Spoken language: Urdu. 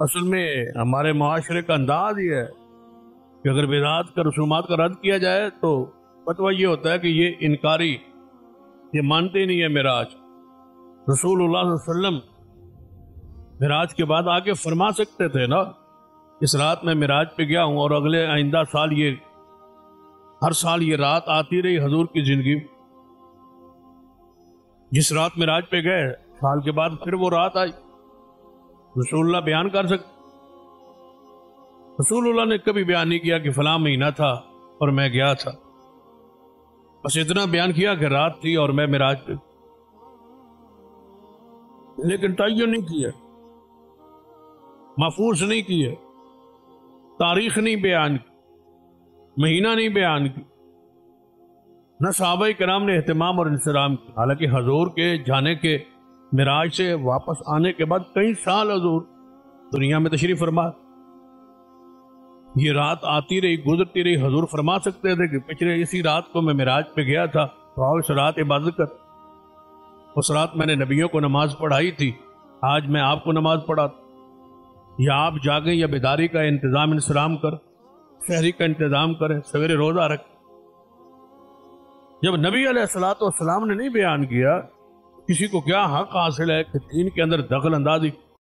اصل میں ہمارے معاشرے کا انداز یہ ہے کہ اگر بدعات کا رسومات کا رد کیا جائے تو فتویٰ یہ ہوتا ہے کہ یہ انکاری، یہ مانتے ہی نہیں ہے معراج۔ رسول اللہ صلی اللہ علیہ وسلم معراج کے بعد آگے فرما سکتے تھے نا، اس رات میں معراج پہ گیا ہوں اور اگلے آئندہ سال ہر سال یہ رات آتی رہی حضور کی زندگی۔ جس رات معراج پہ گئے سال کے بعد پھر وہ رات آئی، رسول اللہ بیان کر سکتے۔ رسول اللہ نے کبھی بیان نہیں کیا کہ فلاں مہینہ تھا اور میں گیا تھا، بس اتنا بیان کیا کہ رات تھی اور میں معراج پہ، لیکن تعین نہیں کیا، محفوظ نہیں کیا، تاریخ نہیں بیان کی، مہینہ نہیں بیان کی، نہ صحابہ کرام نے اہتمام اور انصرام کی۔ حالانکہ حضور کے جانے کے معراج سے واپس آنے کے بعد کئی سال حضور دنیا میں تشریف فرما، یہ رات آتی رہی گزرتی رہی، حضور فرما سکتے تھے کہ پچھلے اسی رات کو میں معراج پہ گیا تھا، تو آؤ اس رات عبادت کر، اس رات میں نے نبیوں کو نماز پڑھائی تھی، آج میں آپ کو نماز پڑھاتا، یا آپ جاگیں یا بیداری کا انتظام انسلام کر، شہری کا انتظام کریں، سویرے روزہ رکھ۔ جب نبی علیہ السلام نے نہیں بیان کیا، کسی کو کیا حق حاصل ہے کہ دین کے اندر دخل اندازی